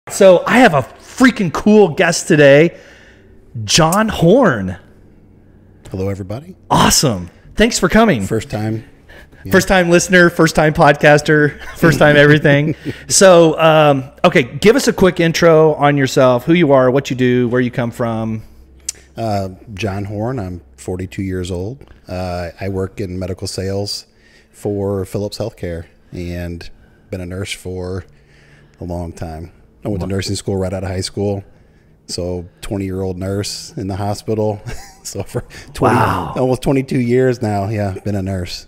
So I have a freaking cool guest today, John Horn. Hello, everybody. Awesome. Thanks for coming. First time. Yeah. First time listener, first time podcaster, first time everything. So, okay, give us a quick intro on yourself, who you are, what you do, where you come from. John Horn. I'm 42 years old. I work in medical sales for Philips Healthcare and been a nurse for a long time. I went to nursing school right out of high school. So 20-year-old nurse in the hospital. So for 20, almost 22 years now, yeah, been a nurse.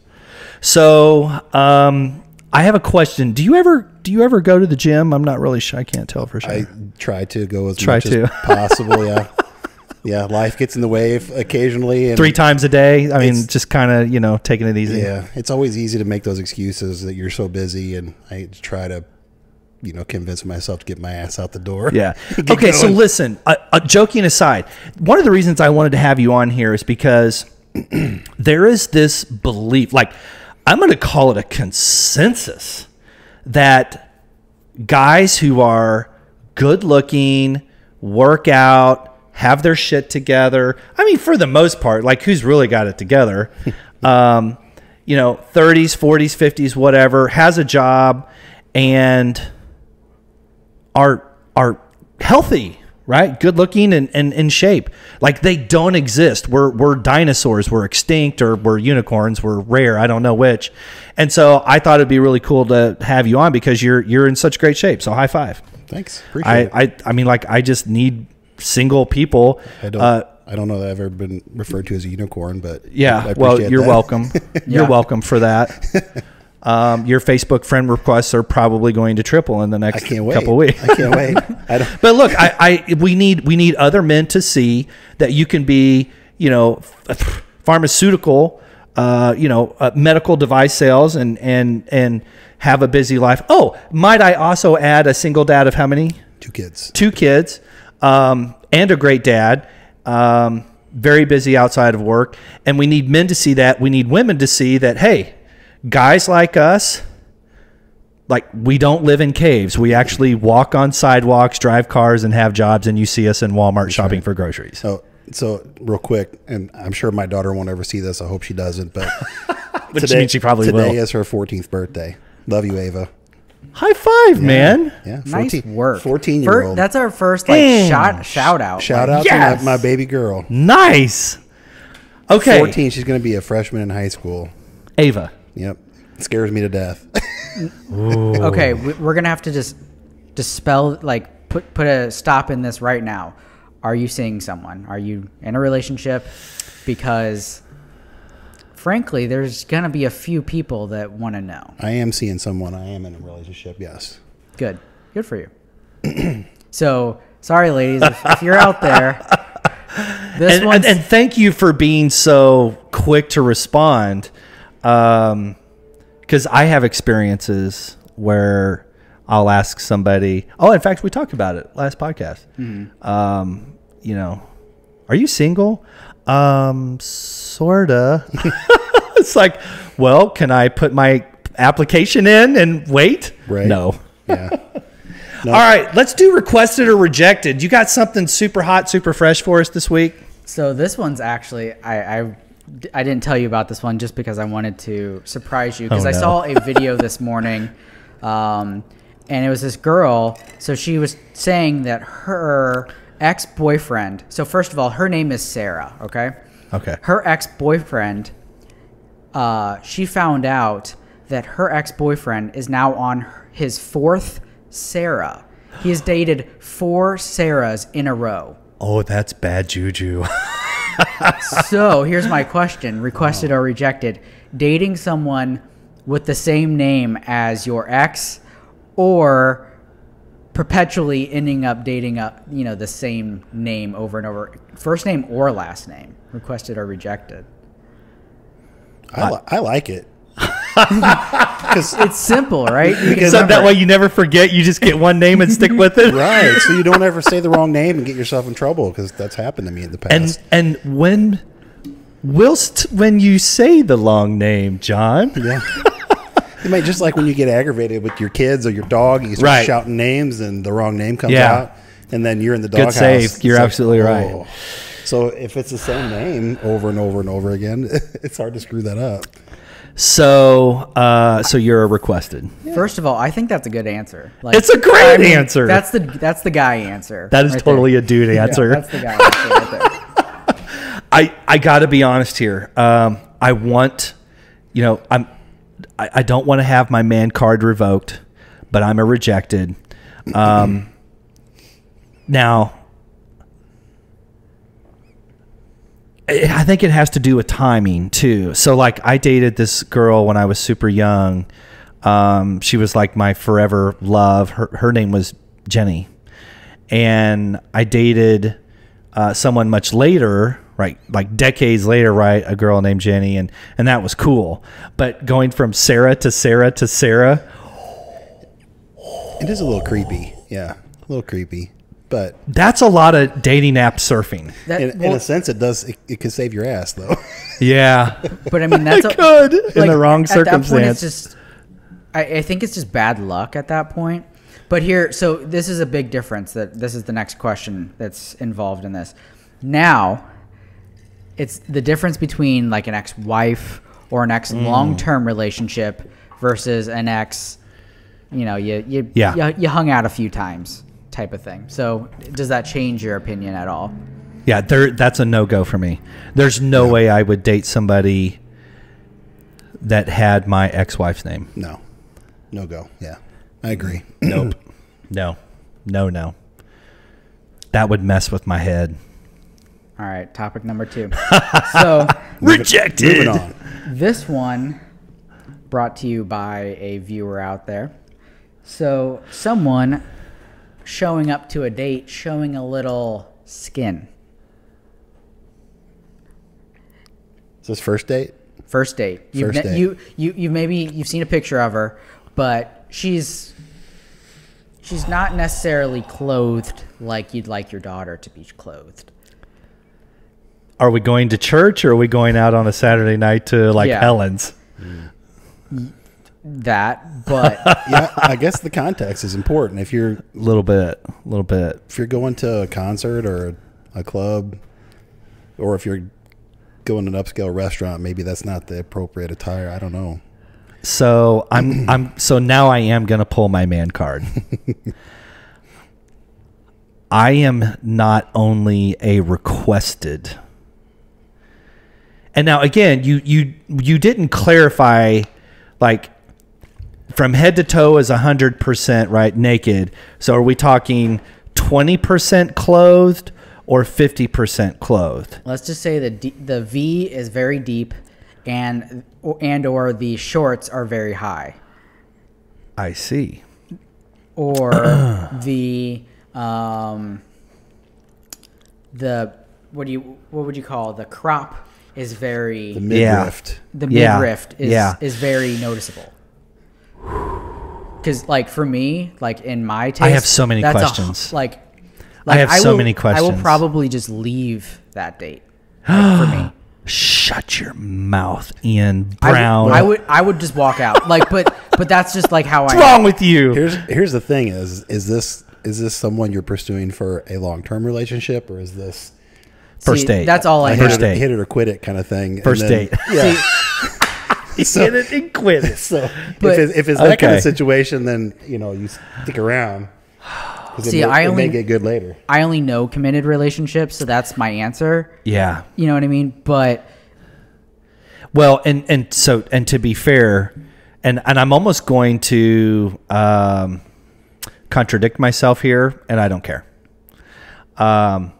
So I have a question. Do you ever go to the gym? I'm not really sure. I can't tell for sure. I try to go as much as possible. Yeah. Yeah. Life gets in the way occasionally. And 3 times a day. I mean, just kind of, taking it easy. Yeah. It's always easy to make those excuses that you're so busy, and I try to convince myself to get my ass out the door. Yeah. Okay, so listen, joking aside, one of the reasons I wanted to have you on here is because there is this belief, like I'm going to call it a consensus, that guys who are good looking, work out, have their shit together. I mean, for the most part, like who's really got it together? 30s, 40s, 50s, whatever, has a job and are healthy, right? Good looking and in shape. Like they don't exist. We're dinosaurs. We're extinct, or we're unicorns. We're rare. I don't know which. And so I thought it'd be really cool to have you on because you're in such great shape. So high five. Thanks. Appreciate it. I mean, like I just need single people. I don't know that I've ever been referred to as a unicorn, but yeah. Well, you're welcome. You're welcome for that. Your Facebook friend requests are probably going to triple in the next couple of weeks. I can't wait. But look, we need other men to see that you can be, pharmaceutical, medical device sales and have a busy life. Oh, might I also add a single dad of how many? 2 kids. 2 kids, and a great dad. Very busy outside of work, and we need men to see that. We need women to see that. Hey, guys like us, like we don't live in caves. We actually walk on sidewalks, drive cars, and have jobs, and you see us in Walmart shopping for groceries. So real quick, and I'm sure my daughter won't ever see this. I hope she doesn't. But today she probably will. Today is her 14th birthday. Love you, Ava. High five, man. Yeah, 14, nice work. 14-year-old. That's our first shout out. Shout out to my baby girl. Nice. Okay. 14. She's going to be a freshman in high school. Ava. Yep. It scares me to death. Okay, we're gonna have to just dispel, like put a stop in this right now. Are you seeing someone? Are you in a relationship? Because frankly, there's gonna be a few people that want to know. I am seeing someone. I am in a relationship. Yes. Good for you. So sorry, ladies, if you're out there. And thank you for being so quick to respond. Because I have experiences where I'll ask somebody. Oh, in fact, we talked about it last podcast. Are you single? Sorta. It's like, well, can I put my application in and wait? Right. No. Yeah. No. All right, let's do requested or rejected. You got something super hot, super fresh for us this week? So this one's actually I didn't tell you about this one just because I wanted to surprise you, because I saw a video this morning, and it was this girl. So she was saying that her ex-boyfriend, so first of all, her name is Sarah, okay? Okay. Her ex-boyfriend, she found out that her ex-boyfriend is now on his 4th Sarah. He has dated 4 Sarahs in a row. Oh, that's bad juju. So here's my question, requested or rejected. Dating someone with the same name as your ex, or perpetually ending up dating the same name over and over, first name or last name, requested or rejected? I like it. Because it's simple, right? Because that way you never forget. You just get one name and stick with it. Right. So you don't ever say the wrong name and get yourself in trouble, because that's happened to me in the past. And when you say the long name, John. Yeah. You might just like when you get aggravated with your kids or your dog, you start shouting names and the wrong name comes out, and then you're in the doghouse. Good save. You're absolutely right. So if it's the same name over and over and over again, it's hard to screw that up. So, so you're a requested. First of all, I think that's a good answer. Like, It's a great answer. That's the guy answer. That is right totally there. a dude answer. Yeah, that's the guy answer right there. I got to be honest here. I want, I don't want to have my man card revoked, but I'm a rejected. Now, I think it has to do with timing too. So like I dated this girl when I was super young. She was like my forever love. Her name was Jenny. And I dated someone much later, right? Like decades later, right? A girl named Jenny, and that was cool. But going from Sarah to Sarah to Sarah, it is a little creepy. Yeah, a little creepy. But that's a lot of dating app surfing. In a sense, it does. It could save your ass, though. Yeah, but I mean that's could in the wrong circumstance. At that point, it's just, I think it's just bad luck at that point. But here, so this is a big difference. This is the next question that's involved in this. Now, it's the difference between like an ex-wife or an ex-long-term relationship versus an ex. You hung out a few times. Type of thing. So does that change your opinion at all? Yeah, that's a no-go for me. There's no way I would date somebody that had my ex-wife's name. No go. Yeah, I agree. Nope. No. That would mess with my head. All right, topic number 2. So rejected. Moving on. This one brought to you by a viewer out there. So someone showing up to a date, showing a little skin. Is this first date? First date. You've seen a picture of her, but she's not necessarily clothed like you'd like your daughter to be clothed. Are we going to church or are we going out on a Saturday night to Helen's? That, but yeah, I guess the context is important. If you're a little bit, if you're going to a concert or a club, or if you're going to an upscale restaurant, maybe that's not the appropriate attire. I don't know. So so now I am going to pull my man card. I am not only a requested. And now again, you didn't clarify like from head to toe is 100% right naked. So are we talking 20% clothed or 50% clothed? Let's just say the V is very deep and or the shorts are very high. I see. Or the what would you call the crop is very the midriff. The midriff is very noticeable. Because like for me, like in my taste, I have so many questions. I have so many questions. I will probably just leave that date. For me. Shut your mouth, Ian Brown. I would just walk out. But that's just like how What's wrong with you? Here's the thing: is this someone you're pursuing for a long-term relationship, or is this first date? That's all I First date. Hit it or quit it kind of thing. First date. Yeah. Hit it and quit it. So if it's that kind of situation, then you stick around. It may get good later. I only know committed relationships, so that's my answer. Yeah. You know what I mean? But well, and to be fair, and I'm almost going to contradict myself here, and I don't care. I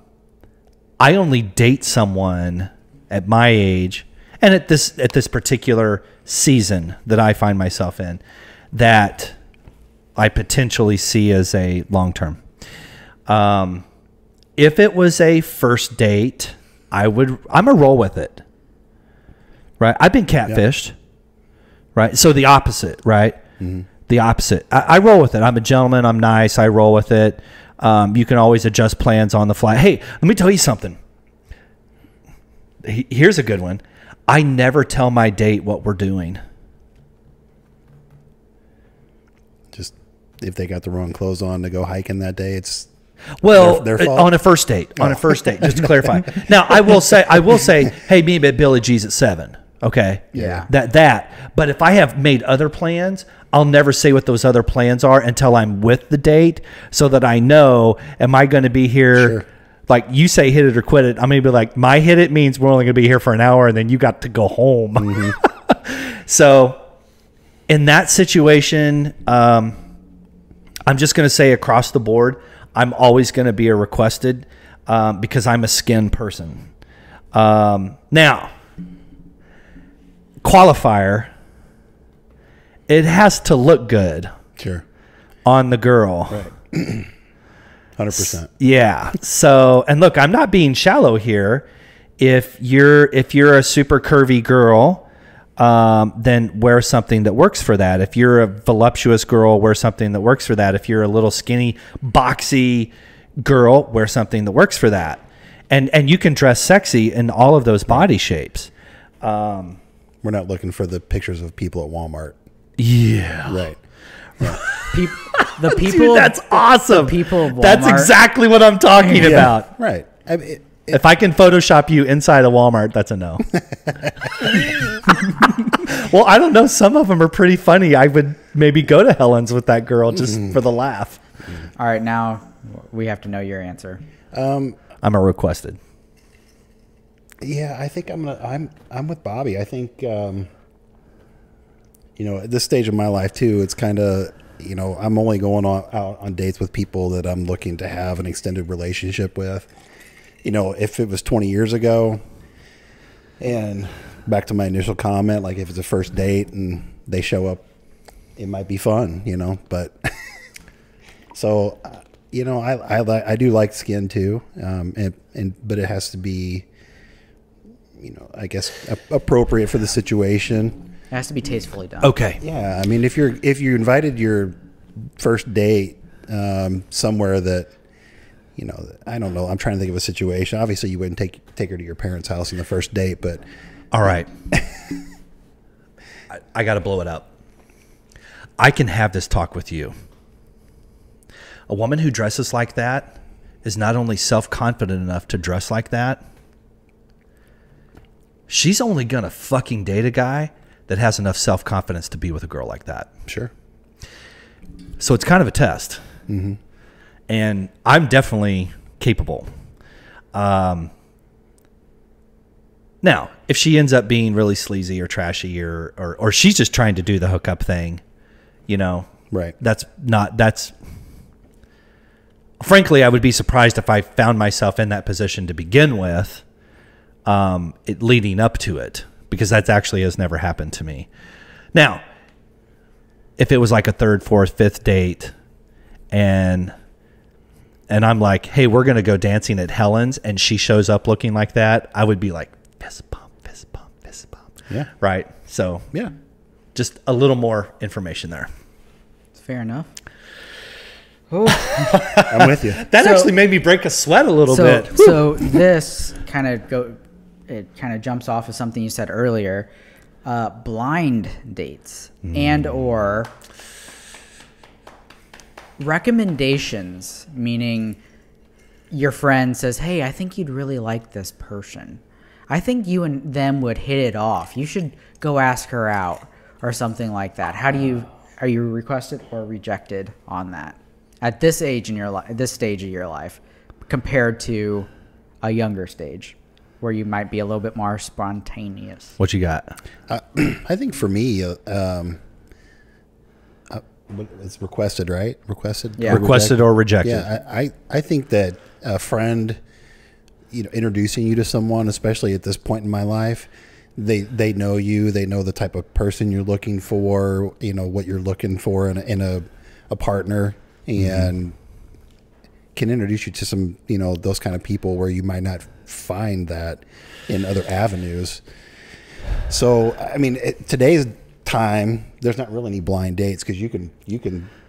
only date someone at my age and at this particular season that I find myself in that I potentially see as a long-term. If it was a first date, I'm a roll with it. Right? I've been catfished. Yeah. Right? So the opposite, right? Mm-hmm. The opposite. I roll with it. I'm a gentleman. I'm nice. I roll with it. You can always adjust plans on the fly. Hey, let me tell you something. Here's a good one. I never tell my date what we're doing. if they got the wrong clothes on to go hiking that day, it's well, their fault? on a first date, on a first date, just to clarify. Now, I will say, hey, meet me at Billy G's at 7. Okay. Yeah. But if I have made other plans, I'll never say what those other plans are until I'm with the date, so that I know, am I going to be here? Sure. Like you say, hit it or quit it. I'm going to be like, my hit it means we're only going to be here for an hour, and then you got to go home. Mm-hmm. So in that situation, I'm just going to say across the board, I'm always going to be a requested, because I'm a skin person. Now, qualifier, it has to look good Sure. on the girl. Right. 100%. Yeah. So, and look, I'm not being shallow here. If you're a super curvy girl, then wear something that works for that. If you're a voluptuous girl, wear something that works for that. If you're a little skinny, boxy girl, wear something that works for that. And you can dress sexy in all of those body shapes. We're not looking for the pictures of people at Walmart. Yeah. Right. The people. Dude, that's awesome. The people of Walmart. That's exactly what I'm talking about. Right. I mean, If I can Photoshop you inside a Walmart, that's a no. Well, I don't know. Some of them are pretty funny. I would maybe go to Helen's with that girl just for the laugh. All right, now we have to know your answer. I'm a requested. Yeah, I think I'm with Bobby. I think at this stage of my life too, it's kind of, I'm only going out on dates with people that I'm looking to have an extended relationship with. If it was 20 years ago, and back to my initial comment, like if it's a first date and they show up, it might be fun, but so, I do like skin too. But it has to be, I guess appropriate for the situation. It has to be tastefully done. Okay. Yeah, I mean, if you invited your first date somewhere that, I don't know, I'm trying to think of a situation. Obviously, you wouldn't take her to your parents' house on the first date, but All right. I got to blow it up. I can have this talk with you. A woman who dresses like that is not only self-confident enough to dress like that, she's only going to fucking date a guy that has enough self-confidence to be with a girl like that. sure. So it's kind of a test. Mm-hmm. And I'm definitely capable. Now, if she ends up being really sleazy or trashy or she's just trying to do the hookup thing, Right. that's frankly, I would be surprised if I found myself in that position to begin with, leading up to it, because that actually has never happened to me. Now, if it was like a third, fourth, fifth date and I'm like, hey, we're going to go dancing at Helen's, and she shows up looking like that, I would be like, fist bump, fist bump, fist bump. Yeah. Right. So Yeah. just a little more information there. Fair enough. I'm with you. That actually made me break a sweat a little bit. So this kind of jumps off of something you said earlier. Blind dates and or recommendations, meaning your friend says, hey, I think you'd really like this person. I think you and them would hit it off. You should go ask her out or something like that. Are you requested or rejected on that at this age in your life, this stage of your life, compared to a younger stage where you might be a little bit more spontaneous? What you got? I think for me, it's requested, right? Requested? Yeah. Requested or rejected. Yeah, I think that a friend, introducing you to someone, especially at this point in my life, they know you, they know the type of person you're looking for, what you're looking for in a partner, and can introduce you to some, those kind of people where you might not find that in other avenues. So, I mean, today's time, there's not really any blind dates because you can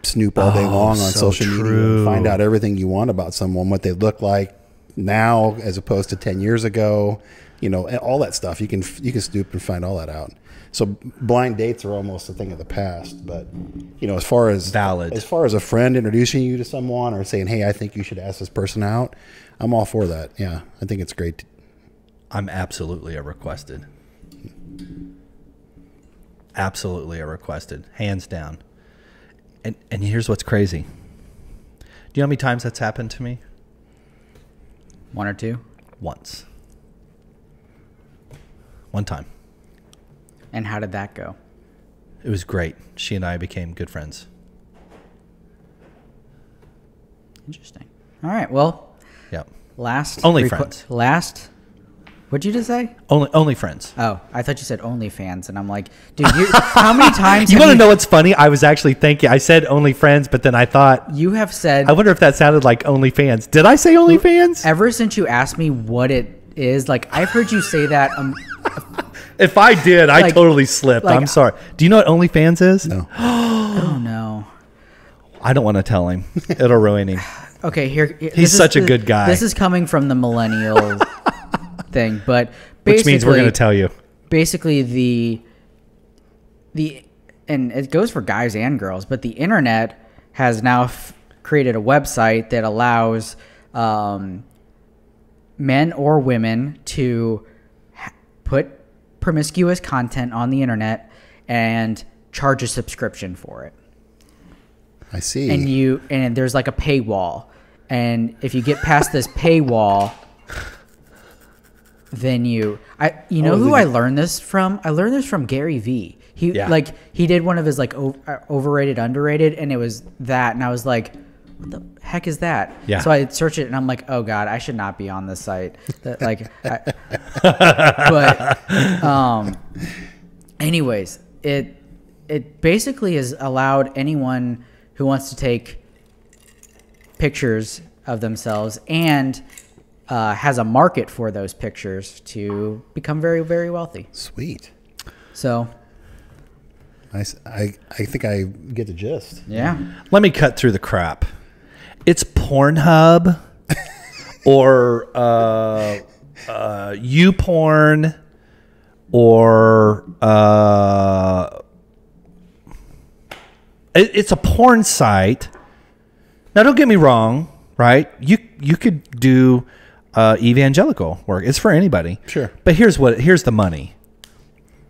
snoop all day long on so social media true. and find out everything you want about someone, what they look like now as opposed to 10 years ago, and all that stuff. You can snoop and find all that out. So blind dates are almost a thing of the past. But as far as Valid. as far as a friend introducing you to someone or saying, "Hey, I think you should ask this person out," I'm all for that. Yeah, I think it's great. I'm absolutely a requested. Absolutely a requested, hands down. And here's what's crazy. Do you know how many times that's happened to me? 1 or 2. Once. One time. And how did that go? It was great. She and I became good friends. Interesting. All right. Well, Yep. last Only friends. Last. What'd you just say? Only friends. Oh, I thought you said OnlyFans, and I'm like, dude, how many times? You want to know what's funny? I was actually thinking. I said OnlyFriends, but then I thought You have said. I wonder if that sounded like OnlyFans. Did I say OnlyFans? Ever since you asked me what it is, like I've heard you say that. If I did, I Like- totally slipped. like- I'm sorry. Do you know what OnlyFans is? No. Oh no. I don't want to tell him. It'll ruin him. Okay, here. He's such a good guy. This is coming from the millennial thing, but Which means we're going to tell you. Basically, the and it goes for guys and girls, but the internet has now created a website that allows men or women to put promiscuous content on the internet and charge a subscription for it. I see. And there's like a paywall, and if you get past this paywall, then you know who I learned this from? I learned this from Gary Vee. He did one of his like overrated, underrated, and it was that, and I was like, what the heck is that? Yeah. So I searched it, and I'm like, oh god, I should not be on this site. Anyways, it basically has allowed anyone who wants to take pictures of themselves and has a market for those pictures to become very, very wealthy. Sweet. So, I think I get the gist. yeah. Let me cut through the crap. It's Pornhub or YouPorn or it's a porn site. Now, don't get me wrong, right? You could do evangelical work. It's for anybody. Sure. But here's the money.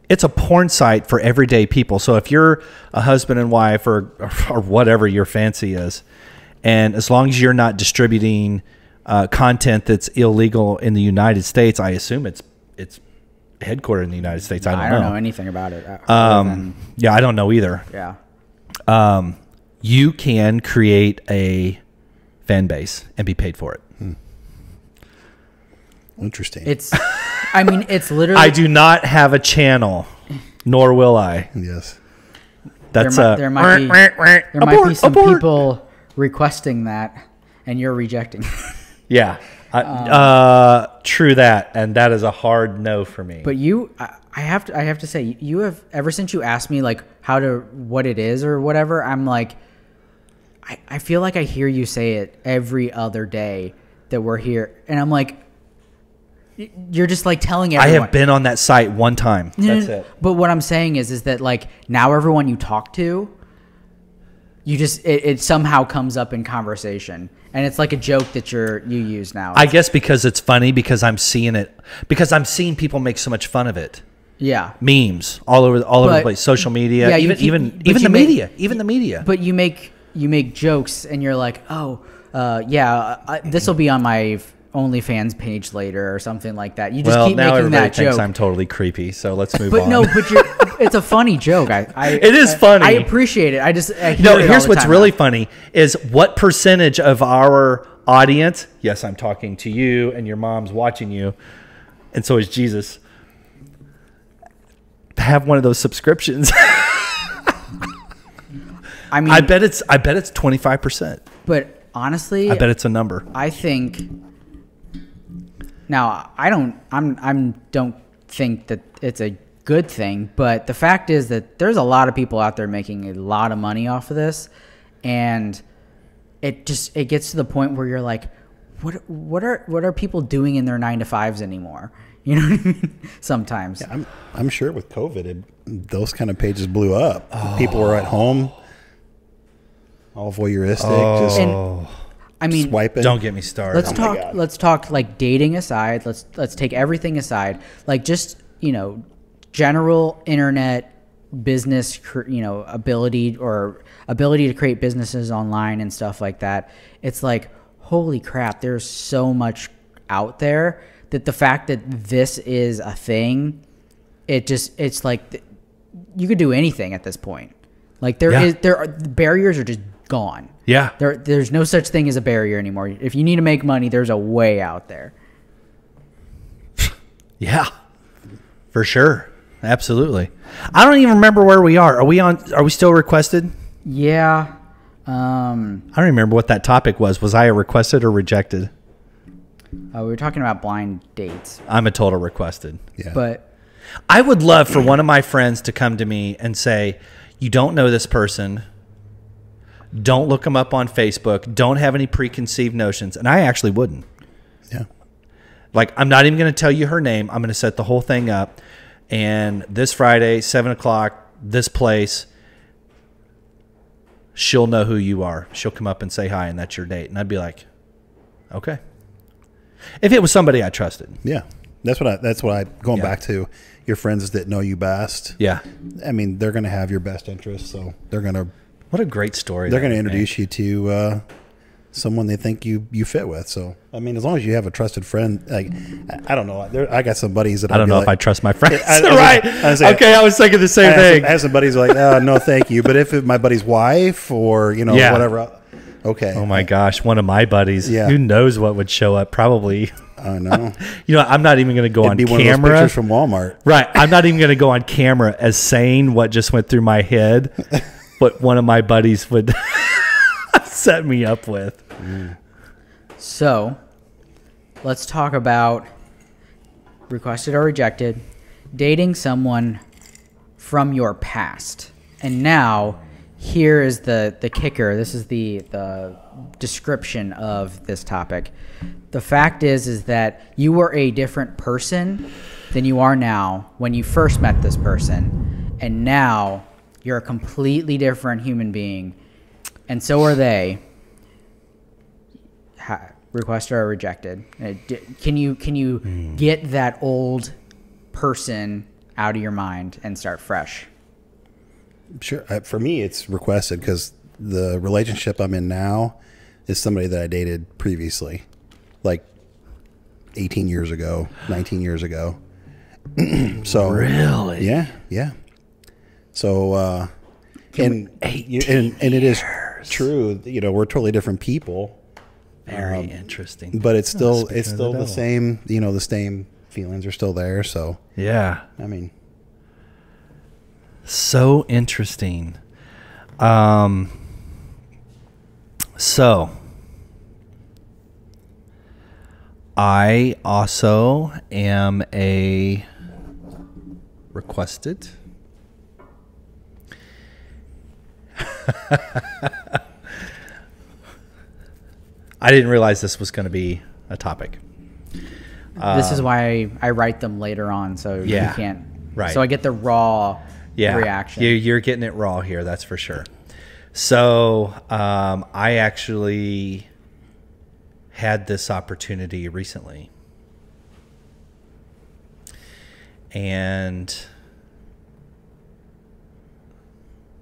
It's a porn site for everyday people. So if you're a husband and wife or whatever your fancy is, and as long as you're not distributing content that's illegal in the United States, I assume it's headquartered in the United States. I don't know anything about it. Yeah, I don't know either. Yeah. You can create a fan base and be paid for it. Interesting. It's literally. I do not have a channel, nor will I. Yes. That's there might be some people requesting that, and you're rejecting. Yeah. True that, and that is a hard no for me. But I have to say, you have, ever since you asked me like what it is or whatever, I'm like, I feel like I hear you say it every other day that we're here, and I'm like, you're just like telling everyone. I have been on that site one time. That's it. But what I'm saying is that like now everyone you talk to, you just it somehow comes up in conversation, and it's like a joke that you use now. I guess because it's funny, because I'm seeing it, because I'm seeing people make so much fun of it. Yeah. Memes all over the place, social media, Yeah, even the media, even the media. But you make jokes, and you're like, oh, this will be on my OnlyFans page later or something like that. You just keep now making everybody that thinks joke. I'm totally creepy, so let's move But on. no, it's a funny joke. It is funny. I appreciate it. I hear it Here's all the what's time really now. funny is what percentage of our audience, yes, I'm talking to you and your mom's watching you, and so is Jesus, have one of those subscriptions. I mean, I bet it's 25%. but honestly, I bet it's a number. I think. Now, I don't think that it's a good thing, but the fact is that there's a lot of people out there making a lot of money off of this, and it gets to the point where you're like, what are people doing in their 9 to 5s anymore? You know what I mean? Sometimes. Yeah, I'm sure with COVID, those kind of pages blew up. People were at home, all voyeuristic, just And, I mean, swiping. Don't get me started. let's my talk. God. Let's talk like dating aside. Let's take everything aside. Like just general internet business, ability to create businesses online and stuff like that. It's like, holy crap, there's so much out there that the fact that this is a thing, it's like you could do anything at this point. Like the barriers are just gone. Yeah. There's no such thing as a barrier anymore. If you need to make money, there's a way out there. Yeah. For sure. Absolutely. I don't even remember where we are. Are we still requested? Yeah. I don't remember what that topic was. Was I a requested or rejected? We were talking about blind dates, I'm a total requested. Yeah. but I would love for one of my friends to come to me and say, you don't know this person. Don't look them up on Facebook. Don't have any preconceived notions. And I actually wouldn't. Yeah. Like, I'm not even going to tell you her name. I'm going to set the whole thing up. And this Friday, 7 o'clock, this place, she'll know who you are. She'll come up and say hi, and that's your date. And I'd be like, okay. If it was somebody I trusted. Yeah. That's what I going Yeah. back to your friends that know you best. Yeah. I mean, they're going to have your best interests, so they're going to What a great story. they're going to that would introduce you to someone they think you fit with. So, I mean, as long as you have a trusted friend, like, I don't know. I got some buddies that make. I don't know like, if I trust my friends. I Right. Okay, I was thinking the same thing. I have some buddies who are like, oh, no, thank you. But if my buddy's wife or, Yeah. whatever, okay. Oh, my gosh. One of my buddies. Yeah. Who knows what would show up? Probably. I know. I'm not even going to go It'd on be one of those camera. pictures from Walmart. Right. I'm not even going to go on camera as saying what just went through my head, but one of my buddies would set me up with. so let's talk about requested or rejected, dating someone from your past. And now here is the kicker. This is the description of this topic. The fact is that you were a different person than you are now when you first met this person. And now you're a completely different human being. And so are they. Requested or rejected? Can you get that old person out of your mind and start fresh? Sure. For me, it's requested because the relationship I'm in now is somebody that I dated previously, like 18 years ago, 19 years ago. So Really? yeah. So and it is true. We're totally different people. Very interesting. But it's still Speaking of the the devil. same. The same feelings are still there. So Yeah. I mean, So interesting. So I also am a requested. I didn't realize this was going to be a topic. This is why I write them later on, so Yeah, you can't. right. So I get the raw reaction. You're getting it raw here, that's for sure. So I actually had this opportunity recently. And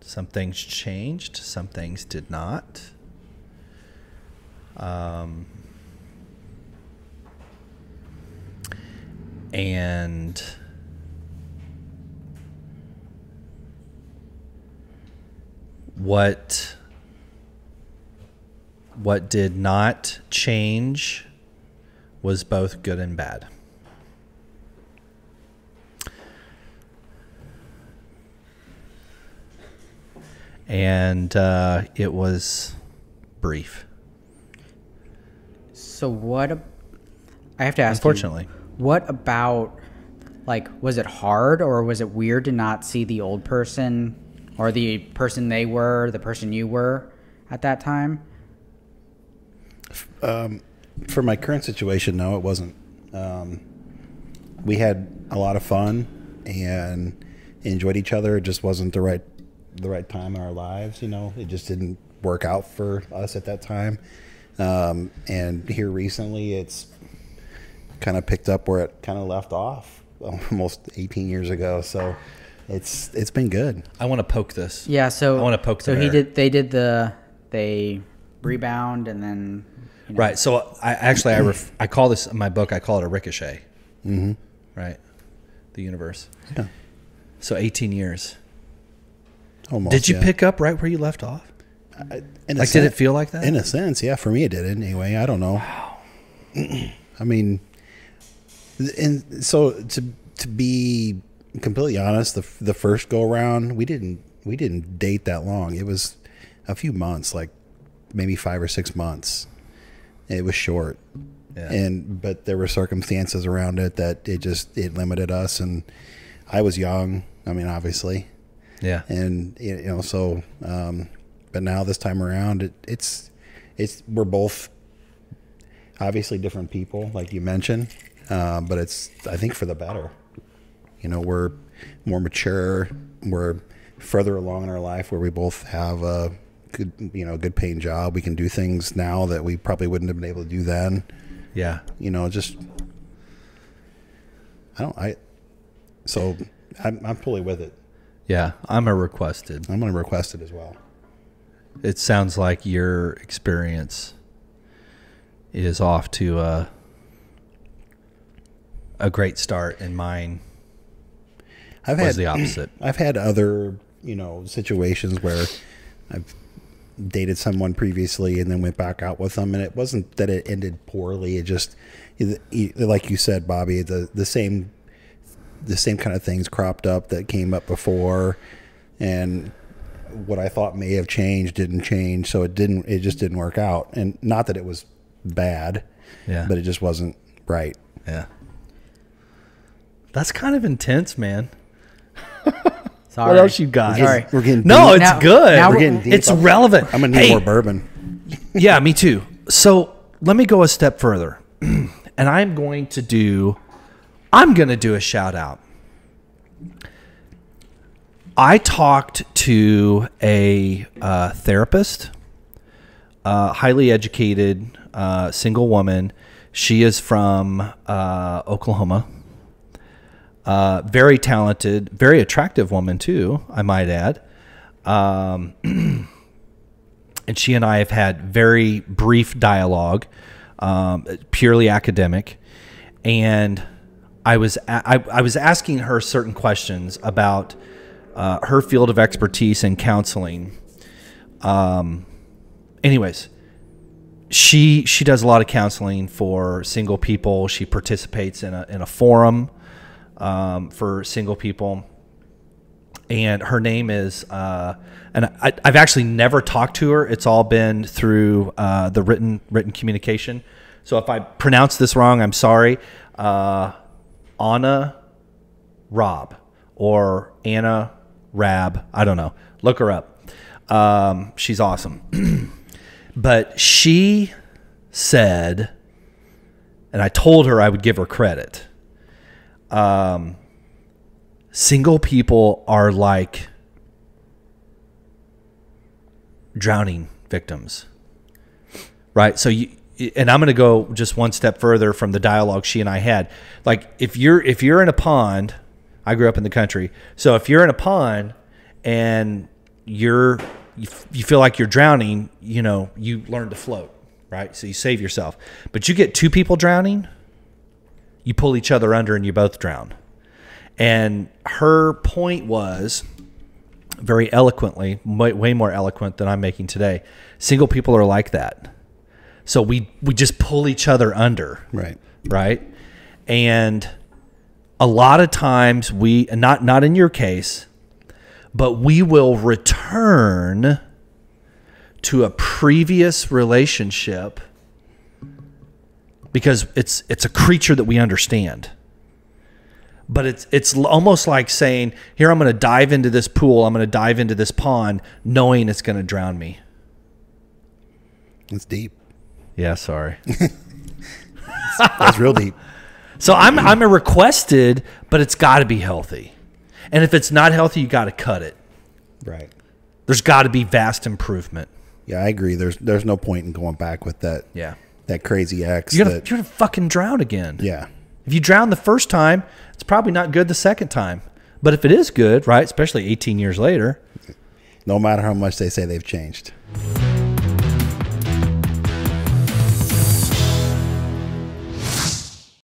some things changed, some things did not. And what did not change was both good and bad. And it was brief. So I have to ask Unfortunately. you, what about, like, was it hard or was it weird to not see the old person or the person they were, the person you were at that time? for my current situation, no, it wasn't. we had a lot of fun and enjoyed each other. It just wasn't the right time in our lives. You know, it just didn't work out for us at that time. And here recently, it's kind of picked up where it kind of left off almost 18 years ago. So it's been good. I want to poke this. Yeah, so I want to poke. So they rebound and then right. So I call this in my book. I call it a ricochet. Mm-hmm. Right. The universe. Yeah. So 18 years. Almost. Did you pick up right where you left off? Did it feel like that? In a sense, yeah. For me, it did anyway. I don't know. Wow. I mean, and so to be completely honest, the first go around, we didn't date that long. It was a few months, like maybe 5 or 6 months. It was short. Yeah. But there were circumstances around it that it limited us, and I was young. I mean, obviously. Yeah. And so but now this time around we're both obviously different people, like you mentioned, but it's, I think, for the better. You know, we're more mature, we're further along in our life where we both have a good paying job. We can do things now that we probably wouldn't have been able to do then. Yeah. You know, so I'm fully with it. Yeah, I'm going to request it as well. It sounds like your experience is off to a great start, and mine was the opposite. I've had other, situations where I've dated someone previously and then went back out with them, and it wasn't that it ended poorly. It just, like you said, Bobby, the same kind of things cropped up that came up before, and what I thought may have changed didn't change, so it just didn't work out. And not that it was bad, but it just wasn't right. Yeah. That's kind of intense, man. Sorry. What else you got? We're getting no, deep. it's good. Now we're getting deep. It's relevant. I'm gonna need more bourbon. Yeah, me too. So let me go a step further, and I'm going to do a shout out. I talked to a therapist, highly educated, single woman. She is from Oklahoma. Very talented, very attractive woman too, I might add. And she and I have had very brief dialogue, purely academic. And I was asking her certain questions about her field of expertise in counseling. Anyways, she does a lot of counseling for single people. She participates in a forum for single people, and her name is and I've actually never talked to her. It's all been through the written communication. So if I pronounce this wrong, I'm sorry. Anna Robb or Anna Rab, I don't know. Look her up. She's awesome. But she said, and I told her I would give her credit. Single people are like drowning victims, right? So and I'm going to go just one step further from the dialogue she and I had. Like if you're in a pond, I grew up in the country. So if you're in a pond and you feel like you're drowning, you learn to float, right? So you save yourself. But you get two people drowning, you pull each other under and you both drown. And her point was, very eloquently, way more eloquent than I'm making today, single people are like that. So we just pull each other under. Right? And a lot of times not in your case, but we will return to a previous relationship because it's a creature that we understand. But it's almost like saying, here, I'm going to dive into this pool, I'm going to dive into this pond, knowing it's going to drown me. It's deep. Yeah, sorry. That's real deep. So I'm a requested, but it's got to be healthy. And if it's not healthy, you got to cut it. Right. There's got to be vast improvement. Yeah, I agree. There's no point in going back with that. Yeah. That crazy ex. You're gonna fucking drown again. Yeah. If you drown the first time, it's probably not good the second time. But if it is good, right, especially 18 years later, No matter how much they say they've changed.